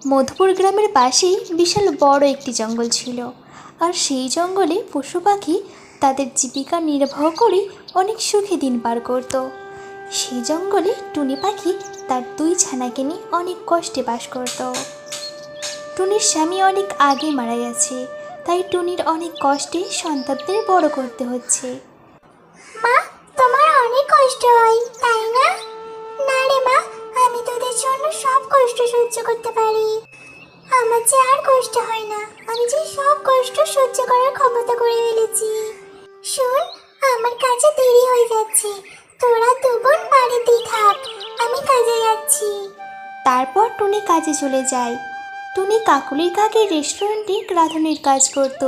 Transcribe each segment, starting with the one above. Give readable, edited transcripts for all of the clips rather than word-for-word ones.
মধুপুর গ্রামের পাশেই বিশাল বড় একটি জঙ্গল ছিল। আর সেই জঙ্গলে পশু পাখি তাদের জীবিকা নির্বাহ করে অনেক সুখে দিন পার করত। সেই জঙ্গলে টুনি পাখি তার 2 ছানাকে নিয়ে অনেক কষ্টে বাস করত। টুনির স্বামী অনেক আগে মারা গেছে, তাই টুনির অনেক কষ্টে সন্তানদের বড় করতে হচ্ছে। মা, তোমার অনেক কষ্ট হয় তাই না? না রে মা, আমি তোদের জন্য সব কষ্ট সহ্য করতে পারি। আমার যে আর কষ্ট হয় না, আমি যে সব কষ্ট সহ্য করার ক্ষমতা করে ফেলেছি। শোন, আমার কাজে দেরি হয়ে যাচ্ছে, তোরা 2 বোন বাড়িতেই থাক, আমি কাজে যাচ্ছি। তারপর টুনি কাজে চলে যায়। টুনি কাকুলির কাকের রেস্টুরেন্টে রাঁধুনির কাজ করত।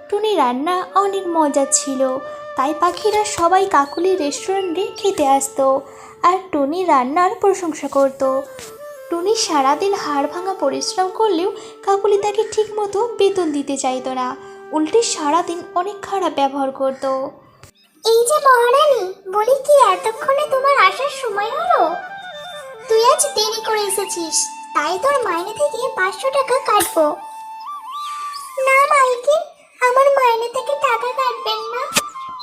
টুনি রান্না অনেক মজার ছিল, তাই পাখিরা সবাই কাকুলির রেস্টুরেন্টে খেতে আসতো আর টুনি রান্নার প্রশংসা করত। টুনি সারাদিন হাড় ভাঙা পরিশ্রম করলেও কাকুলি তাকে ঠিকমতো বেতন দিতে চাইতো না, উল্টে সারাদিন অনেক খারাপ ব্যবহার করত। এই যে মহারানী, বলি কি এতক্ষণে তোমার আসার সময় হলো? তুই আজ দেরি করে এসেছিস, তাই তোর মাইনে থেকে 500 টাকা কাটবো। না মালকিন, আমার মাইনে থেকে টাকা কাটবেন না।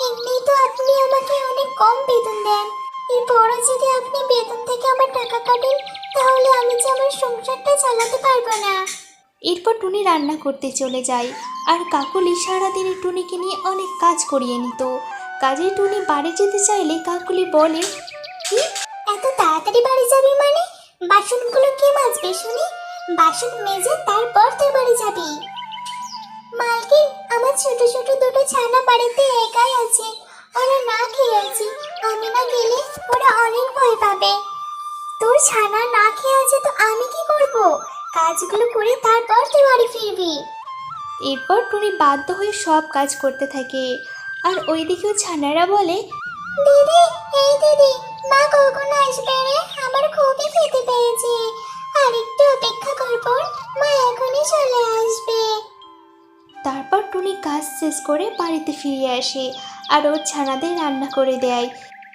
এমনি তো আপনি আমাকে অনেক কম বেতন দেন, এরপরও যদি আপনি বেতন থেকে আমার টাকা কাটেন, তাহলে আমি যে আমার সংসারটা চালাতে পারবো না। এরপর টুনি রান্না করতে চলে যায় আর কাকুলি সারাদিনে টুনিকে নিয়ে অনেক কাজ করিয়ে নিত। কাজে টুনি বাড়ি যেতে চাইলে কাকুলি বলে, কি, এত তাড়াতাড়ি বাড়ি যাবি মানে? বাসনগুলো কে মাজবে শুনি? বাসন মেজে তারপর তুই বাড়ি যাবি। মালকিন, আমার ছোট ছোট 2টো ছানা বাড়িতে একাই আছে, ওরা না খেয়ে আছে, আমি না গেলে ওরা অনেক ভয় পাবে। তোর ছানা না খেয়ে আছে তো আমি কি করব? কাজগুলো করে তারপর তুই বাড়ি ফিরবি। এরপর টুনি বাধ্য হয়ে সব কাজ করতে থাকে। আর ওইদিকেও ছানারা বলে, দিদি, এই দিদি, মা কখন আসবে রে? আমার খুবই খেতে পেয়েছে, আর একটু অপেক্ষা কর, পর মা এখনই চলে আসবে। তারপর টুনি কাজ শেষ করে বাড়িতে ফিরে আসে আর ওর ছানাদের রান্না করে দেয়।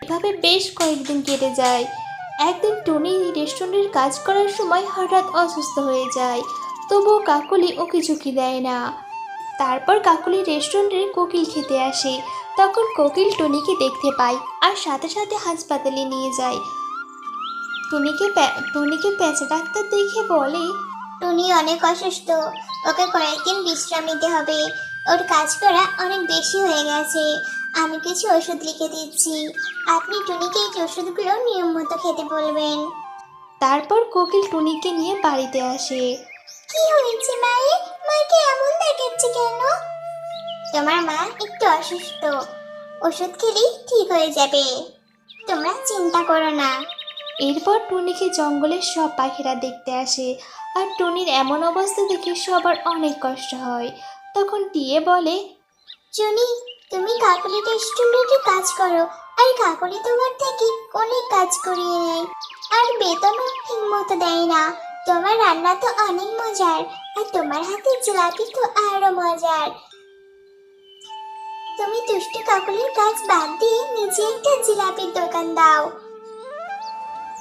এভাবে বেশ কয়েকদিন কেটে যায়। একদিন টুনি রেস্টুরেন্টের কাজ করার সময় হঠাৎ অসুস্থ হয়ে যায়, তবুও কাকুলি ওকে ঝুঁকি দেয় না। তারপর কাকুলি রেস্টুরেন্টে কোকিল খেতে আসে। তখন কোকিল টুনিকে দেখতে পায় আর সাথে সাথে হাসপাতালে নিয়ে যায়। টুনিকে প্যাঁচা ডাক্তার দেখে বলে, টুনি অনেক অসুস্থ, ওকে কয়েকদিন বিশ্রাম নিতে হবে, ওর কাজ করা অনেক বেশি হয়ে গেছে। আমি কিছু ওষুধ লিখে দিচ্ছি, আপনি টুনিকে এই ওষুধগুলো নিয়ম মতো খেতে বলবেন। তারপর কোকিল টুনিকে নিয়ে বাড়িতে আসে। কি হয়েছে মায়ের? মাকে এমন দেখাচ্ছে কেন? তোমার মা একটু অসুস্থ, ওষুধ খেলেই ঠিক হয়ে যাবে, তোমরা চিন্তা করো না। এরপর টুনিকে জঙ্গলের সব পাখিরা দেখতে আসে আর টুনির এমন অবস্থা দেখে সবার অনেক কষ্ট হয়। তখন টিয়ে বলে, জুনি, তুমি কাকুলি রেস্টুরেন্টে কাজ করো, আর কাকুলি তোমার থেকে অনেক কাজ করিয়ে নেয়, আর বেতনও ঠিক মতো দেয় না। তোমার রান্না তো অনেক মজার, আর তোমার হাতের জিলাপি তো আরো মজার। তুমি দুষ্টু কাকুলির কাজ বাদ দিয়ে নিজে একটা জিলাপির দোকান দাও।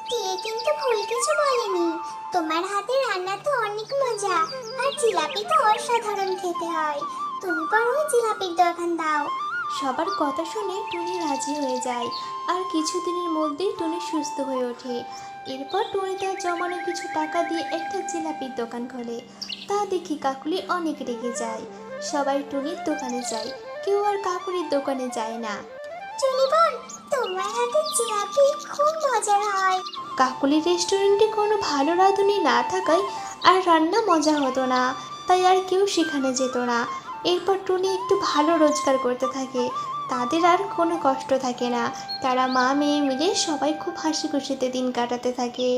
টিয়ে কিন্তু ভুল কিছু বলেনি, তোমার হাতের রান্না তো অনেক মজা, আর জিলাপি তো অসাধারণ খেতে হয়, তুমি বরং জিলাপির দোকান দাও। সবার কথা শুনে টুনি রাজি হয়ে যায় আর কিছুদিনের মধ্যেই টুনি সুস্থ হয়ে ওঠে। এরপর টুনি তার জমানো কিছু টাকা দিয়ে একটা জিলাপির দোকান খোলে। তা দেখি কাকুলি অনেক রেগে যায়। সবাই টুনির দোকানে যায়, কেউ আর কাকুলির দোকানে যায় না। টুনি বোন, তোমার হাতের জিলাপি খুব মজার হয়। কাকুলির রেস্টুরেন্টে কোনো ভালো রাঁধুনি না থাকায় আর রান্না মজা হতো না, তাই আর কেউ সেখানে যেত না। এরপর টুনি একটু ভালো রোজগার করতে থাকে, তাদের আর কোনো কষ্ট থাকে না। তারা মা মেয়ে মিলে সবাই খুব হাসি খুশিতে দিন কাটাতে থাকে।